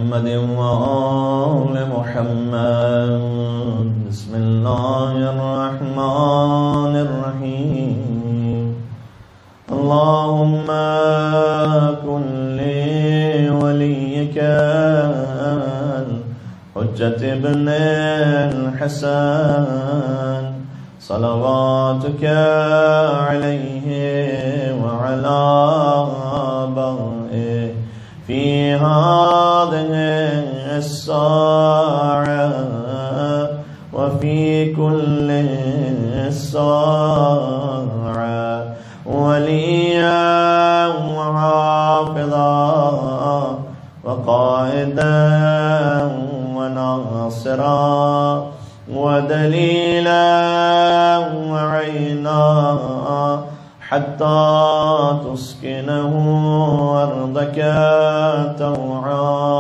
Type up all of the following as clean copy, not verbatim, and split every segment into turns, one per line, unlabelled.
محمد وآل محمد. بسم الله الرحمن الرحيم. اللهم كن لوليك الحجة ابن الحسن صلواتك عليه وعلى آبائه في هذه الساعة وفي كل الساعة وليا وحافظا وقائدا وناصرا ودليلا وعينا حتى تسكنه أرضك طوعا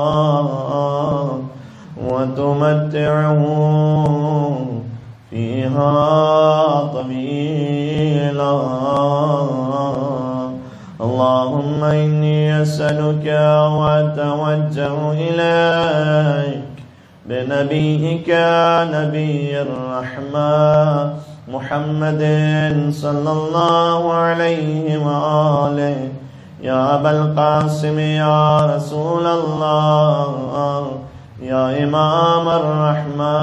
وتمتعه فيها طويلا. اللهم إني أسألك وأتوجه إليك بنبيك نبي الرحمة محمد صلى الله عليه وآله. يا أبا القاسم يا رسول الله يا إمام الرحمة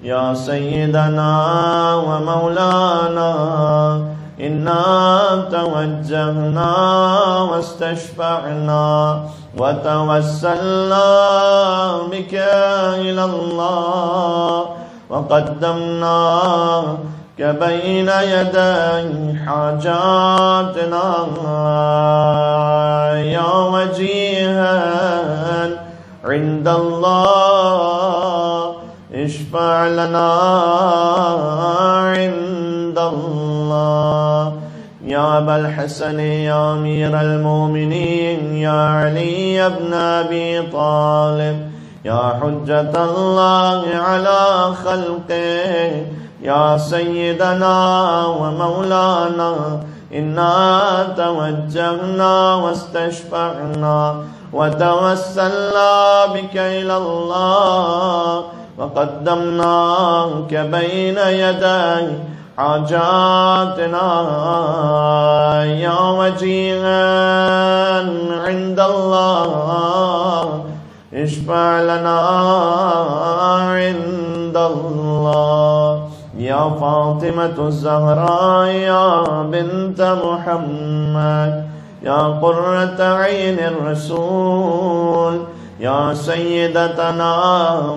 يا سيدنا ومولانا إنا توجهنا واستشفعنا وتوسلنا بك إلى الله وقدمناك بين يدي حاجاتنا يا وجيها عند الله اشفع لنا عند الله. يا أبا الحسن يا أمير المؤمنين يا علي بن أبي طالب يا حجة الله على خلقه يا سيدنا ومولانا إنا توجهنا واستشفعنا وتوسلنا بك إلى الله وقدمناك بين يدي حاجاتنا يا وجيها عند الله اشفع لنا عند الله. يا فاطمة الزهراء يا بنت محمد يا قرة عين الرسول يا سيدتنا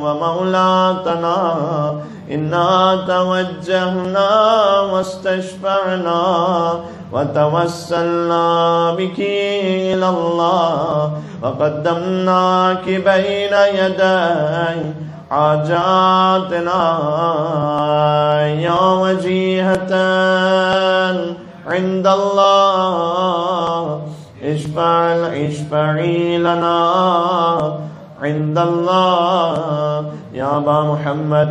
ومولاتنا إنا توجهنا واستشفعنا وتوسلنا بك إلى الله وقدمناك بين يدي حاجاتنا يا وجيهة عند الله اشفعي لنا عند الله. يا أبا محمد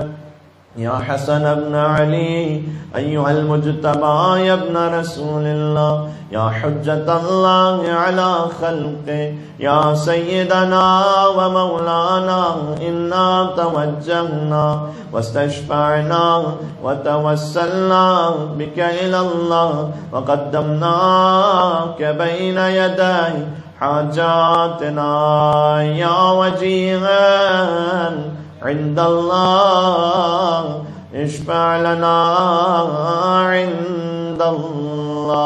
يا حسن بن علي أيها المجتبى يا ابن رسول الله يا حجة الله على خلقه يا سيدنا ومولانا إنا توجهنا واستشفعنا وتوسلنا بك إلى الله وقدمناك بين يدي حاجاتنا يا وجيها عند الله اشفع لنا عند الله.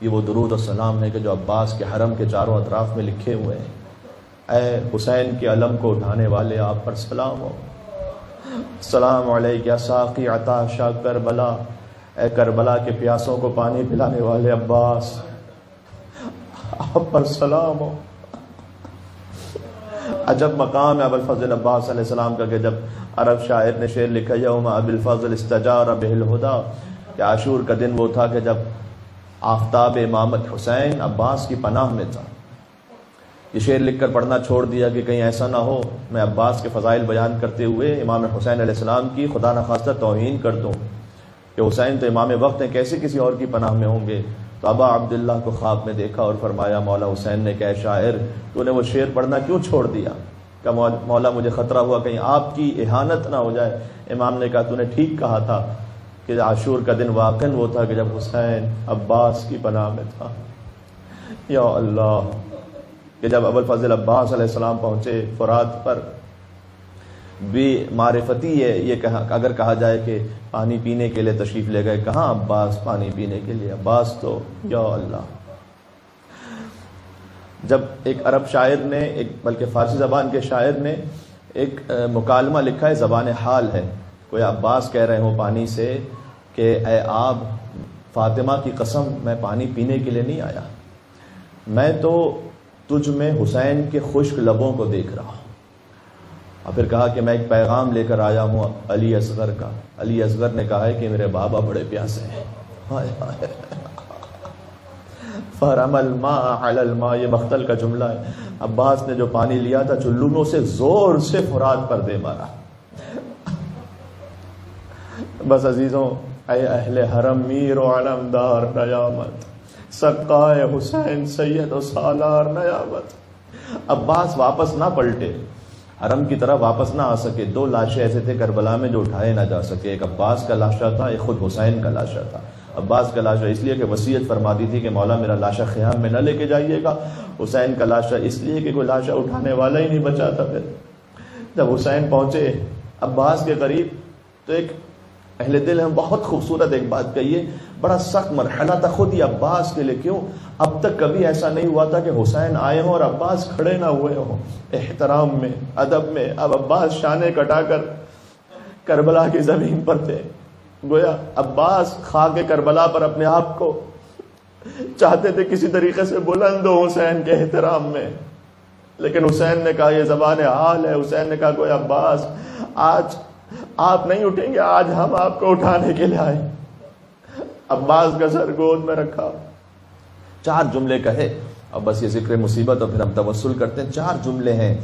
یہ وہ درود و سلام ہے کہ جو عباس کے حرم کے چاروں اطراف میں لکھے ہوئے ہیں۔ اے حسین کے علم کو اٹھانے والے آپ پر سلام ہو، السلام علیک یا ساقی عطاشا کربلا، اے کربلا کے پیاسوں کو پانی پلانے والے عباس آپ پر سلام ہو۔ عجب مقام ہے ابوالفضل عباس علیہ السلام کا کہ جب عرب شاعر نے شعر لکھا یوم ابی الفضل استجار بہ الہدی، کہ عاشور کا دن وہ تھا کہ جب آفتاب امامت حسین عباس کی پناہ میں تھا۔ یہ شعر لکھ کر پڑھنا چھوڑ دیا کہ کہیں ایسا نہ ہو میں عباس کے فضائل بیان کرتے ہوئے امام حسین علیہ السلام کی خدا نخواستہ توہین کر دوں کہ حسین تو امام وقت ہیں، کیسے کسی اور کی پناہ میں ہوں گے۔ تو ابا عبداللہ کو خواب میں دیکھا اور فرمایا مولا حسین نے کہ اے شاعر تو نے وہ شعر پڑھنا کیوں چھوڑ دیا؟ کہ مولا مجھے خطرہ ہوا کہیں آپ کی اہانت نہ ہو جائے۔ امام نے کہا تو نے ٹھیک کہا تھا کہ عاشور کا دن واقعاً وہ تھا کہ جب حسین عباس کی پناہ میں تھا۔ یا اللہ، کہ جب ابوالفضل عباس علیہ السلام پہنچے فرات پر، بھی معرفتی ہے یہ اگر کہا جائے کہ پانی پینے کے لیے تشریف لے گئے، کہاں عباس پانی پینے کے لیے، عباس تو یا اللہ۔ جب ایک عرب شاعر نے، ایک بلکہ فارسی زبان کے شاعر نے ایک مکالمہ لکھا ہے، زبان حال ہے، کوئی عباس کہہ رہے ہوں پانی سے کہ اے آب، فاطمہ کی قسم میں پانی پینے کے لیے نہیں آیا، میں تو تجھ میں حسین کے خشک لبوں کو دیکھ رہا ہوں۔ اور پھر کہا کہ میں ایک پیغام لے کر آیا ہوں علی اصغر کا۔ علی اصغر نے کہا ہے کہ میرے بابا بڑے پیاسے ہیں۔ ہائے ہائے، فرم الماء علی الماء، یہ مختل کا جملہ ہے۔ عباس نے جو پانی لیا تھا چلو میں اسے زور سے فرات پر دے مارا۔ بس عزیزوں، اے اہل حرم میر و علمدار نیامت، سقائے حسین سید و سالار نیامت۔ عباس واپس نہ پلٹے، حرم کی طرف واپس نہ آ سکے۔ دو لاشیں ایسے تھے کربلا میں جو اٹھائے نہ جا سکے، ایک عباس کا لاشا تھا، ایک خود حسین کا لاشا تھا۔ عباس کا لاشا اس لیے کہ وصیت فرما دی تھی کہ مولا میرا لاشا خیام میں نہ لے کے جائیے گا۔ حسین کا لاشا اس لیے کہ کوئی لاشا اٹھانے والا ہی نہیں بچا تھا۔ پھر جب حسین پہنچے عباس کے قریب تو ایک اہل دل ہم بہت خوبصورت ایک بات کہیے، بڑا سخت مرحلہ تھا خود ہی عباس کے لیے۔ کیوں؟ اب تک کبھی ایسا نہیں ہوا تھا کہ حسین آئے ہوں اور عباس کھڑے نہ ہوئے ہوں احترام میں، ادب میں۔ اب عباس شانے کٹا کر کربلا کی زمین پر تھے، گویا عباس خاک کربلا پر اپنے آپ کو چاہتے تھے کسی طریقے سے بلند ہو حسین کے احترام میں، لیکن حسین نے کہا یہ زبان حال ہے۔ حسین نے کہا گویا عباس آج آپ نہیں اٹھیں گے، آج ہم آپ کو اٹھانے کے لیے آئے۔ عباس کا سر گود میں رکھا، چار جملے کہے، اب بس یہ ذکر مصیبت اور پھر ہم توسل کرتے ہیں۔ چار جملے ہیں۔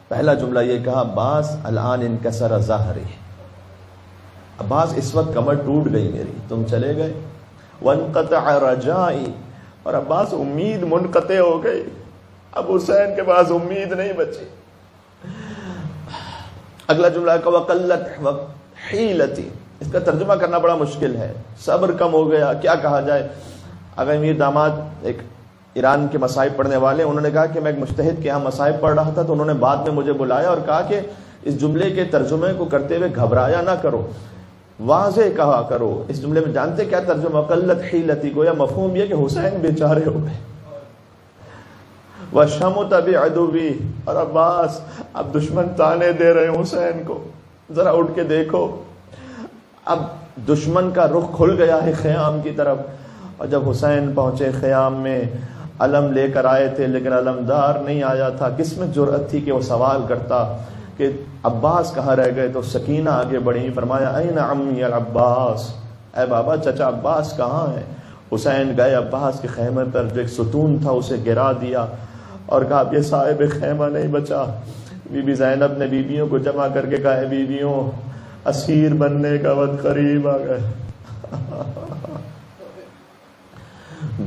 پہلا جملہ یہ کہا عباس الان انکسر ظہری، عباس اس وقت کمر ٹوٹ گئی میری، تم چلے گئے۔ وانقطع رجائی، اور عباس امید منقطع ہو گئی، اب حسین کے پاس امید نہیں بچی۔ اگلا جملہ ہے وقلت حیلتی، اس کا ترجمہ کرنا بڑا مشکل ہے، صبر کم ہو گیا، کیا کہا جائے۔ اگر امیر داماد ایک ایران کے مصائب پڑھنے والے، انہوں نے کہا کہ میں ایک مجتہد کے یہاں مصائب پڑھ رہا تھا تو انہوں نے بعد میں مجھے بلایا اور کہا کہ اس جملے کے ترجمے کو کرتے ہوئے گھبرایا نہ کرو، واضح کہا کرو۔ اس جملے میں جانتے کیا ترجمہ؟ قلت حیلتی، گویا مفہوم یہ کہ حسین بیچارے ہو گئے۔ وشمت بعدوی، اور عباس اب دشمن تانے دے رہے ہیں حسین کو، ذرا اٹھ کے دیکھو۔ اب دشمن کا رخ کھل گیا ہے خیام کی طرف۔ اور جب حسین پہنچے خیام میں، علم لے کر آئے تھے لیکن علمدار نہیں آیا تھا۔ کس میں جرأت تھی کہ وہ سوال کرتا کہ عباس کہاں رہ گئے؟ تو سکینہ آگے بڑھی، فرمایا این عمی العباس، اے بابا چچا عباس کہاں ہے؟ حسین گئے عباس کے خیمے پر، جو ایک ستون تھا اسے گرا دیا اور کہا اب یہ صاحب خیمہ نہیں بچا۔ بی بی زینب نے بیویوں کو جمع کر کے کہا بیویوں، اسیر بننے کا وقت قریب آ گئے۔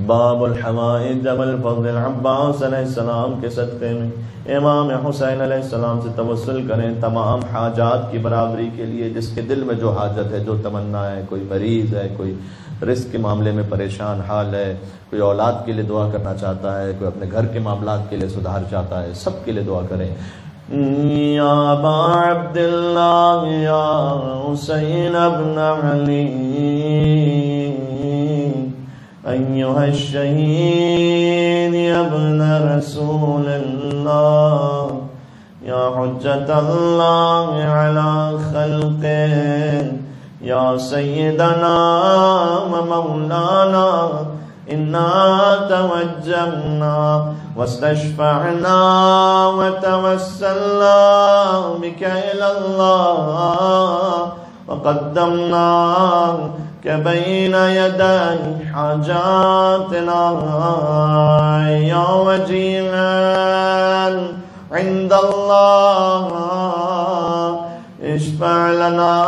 باب الحوائج جمل فضل عباس علیہ السلام کے صدقے میں امام حسین علیہ السلام سے توسل کریں تمام حاجات کی برابری کے لیے۔ جس کے دل میں جو حاجت ہے، جو تمنا ہے، کوئی مریض ہے، کوئی رزق کے معاملے میں پریشان حال ہے، کوئی اولاد کے لیے دعا کرنا چاہتا ہے، کوئی اپنے گھر کے معاملات کے لیے سدھار چاہتا ہے، سب کے لیے دعا کریں۔ یا ابا عبداللہ یا حسین ابن علی أيها الشهيد يا ابن رسول الله يا حجة الله على خلقه يا سيدنا ومولانا إنا توجهنا واستشفعنا وتوسلنا بك إلى الله وقدمناك بين يدي حاجاتنا يا وجيها عند الله اشفع لنا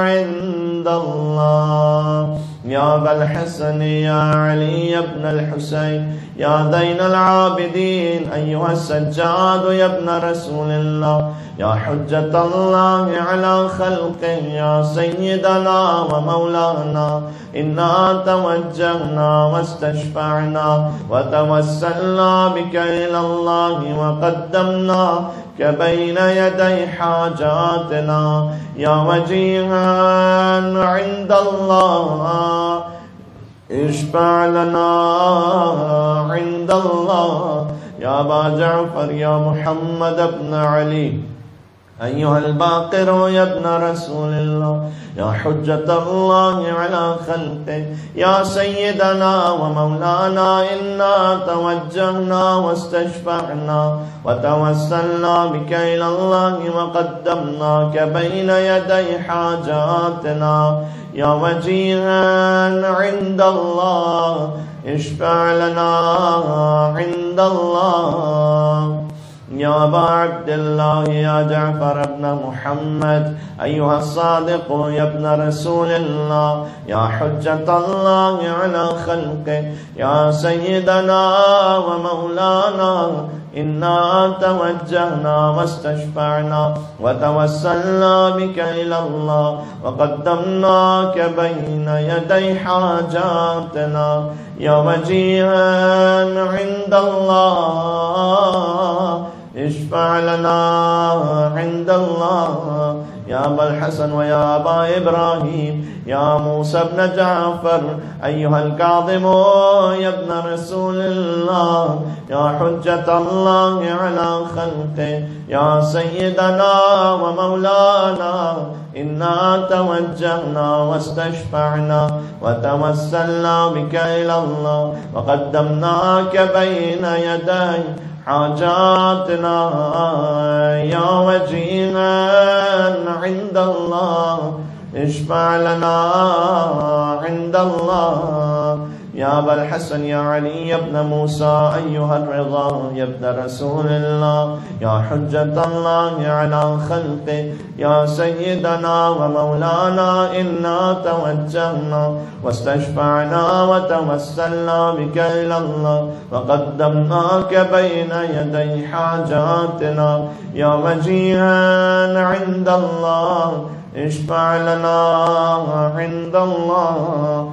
عند الله يا أبا الحسن يا علي بن الحسين يا زين العابدين أيها السجاد يا ابن رسول الله يا حجة الله على خلقه يا سيدنا ومولانا إنا توجهنا واستشفعنا وتوسلنا بك إلى الله وقدمناك بين يدي حاجاتنا يا وجيها عند الله اشفع لنا عند الله يا أبا جعفر يا محمد بن علي أيها الباقر يا ابن رسول الله يا حجة الله على خلقه يا سيدنا ومولانا إنا توجهنا واستشفعنا وتوسلنا بك إلى الله وقدمناك بين يدي حاجاتنا يا وجيها عند الله اشفع لنا عند الله يا أبا عبد الله يا جعفر بن محمد أيها الصادق يا ابن رسول الله يا حجة الله على خلقه يا سيدنا ومولانا إنا توجهنا واستشفعنا وتوسلنا بك إلى الله وقدمناك بين يدي حاجاتنا يا وجيها عند الله اشفع لنا عند الله يا أبا الحسن ويا أبا إبراهيم يا موسى بن جعفر أيها الكاظم يا ابن رسول الله يا حجة الله على خلقه يا سيدنا ومولانا إنا توجهنا واستشفعنا وتوسلنا بك إلى الله وقدمناك بين يدي حاجاتنا يا وجيها عند الله اشفع لنا عند الله يا أبا الحسن يا علي بن موسى أيها الرضا يا ابن رسول الله يا حجة الله على خلقه يا سيدنا ومولانا إنا توجهنا واستشفعنا وتوسلنا بك إلى الله وقدمناك بين يدي حاجاتنا يا وجيها عند الله اشفع لنا عند الله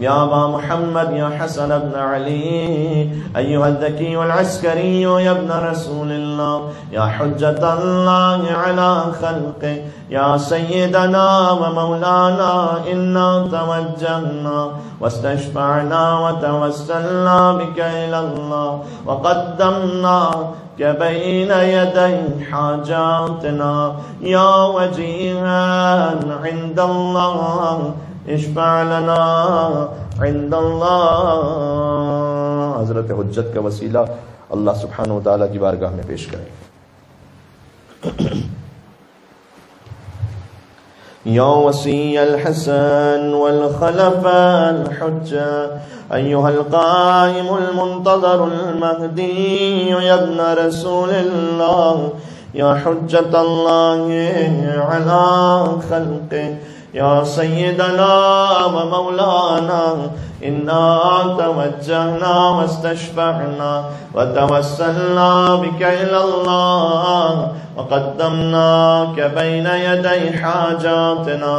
يا أبا محمد يا حسن بن علي أيها الذكي العسكري يا ابن رسول الله يا حجة الله على خلقه يا سيدنا ومولانا إنا توجهنا واستشفعنا وتوسلنا بك إلى الله وقدمناك بين يدي حاجاتنا يا وجيها عند الله اشفع لنا عند اللہ. حضرت حجت کا وسیلہ اللہ سبحانہ و تعالیٰ کی بارگاہ میں پیش کریں. یا وصی الحسن والخلفاء الحجة أيها القائم المنتظر المهدي يا ابن رسول الله يا حجة الله على خلقه يا سيدنا ومولانا إنا توجهنا واستشفعنا وتوسلنا بك إلى الله وقدمناك بين يدي حاجاتنا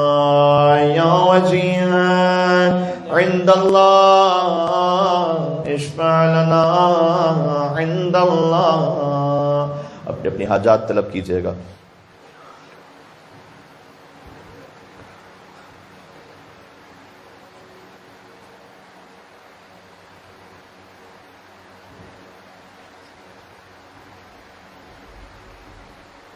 يا وجيها عند الله اشفع لنا عند الله. اپنی اپنی حاجات طلب کیجیے گا.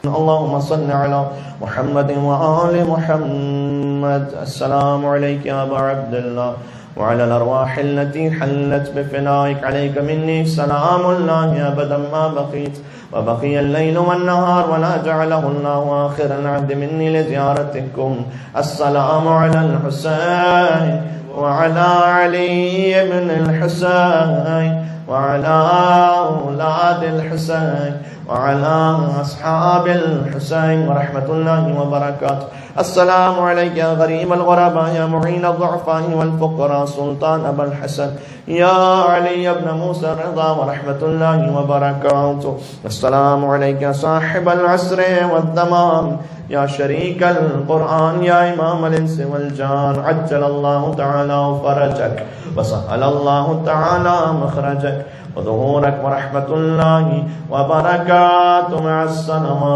اللهم صل على محمد وآل محمد. السلام عليك يا أبا عبد الله وعلى الأرواح التي حلت بفنائك عليك مني سلام الله أبدا ما بقيت وبقي الليل والنهار ولا جعله الله آخر العهد مني لزيارتكم. السلام على الحسين وعلى علي بن الحسين وعلى أولاد الحسين وعلى أصحاب الحسين ورحمة الله وبركاته. السلام عليك يا غريب الغرباء يا معين الضعفاء والفقراء سلطان أبا الحسن يا علي بن موسى الرضا ورحمة الله وبركاته. السلام عليك يا صاحب العسر والتمام يا شريك القرآن يا إمام الإنس والجان. عجل الله تعالى فرجك وسهل الله تعالى مخرجك وظهورك ورحمة الله وبركاته مع السلامة.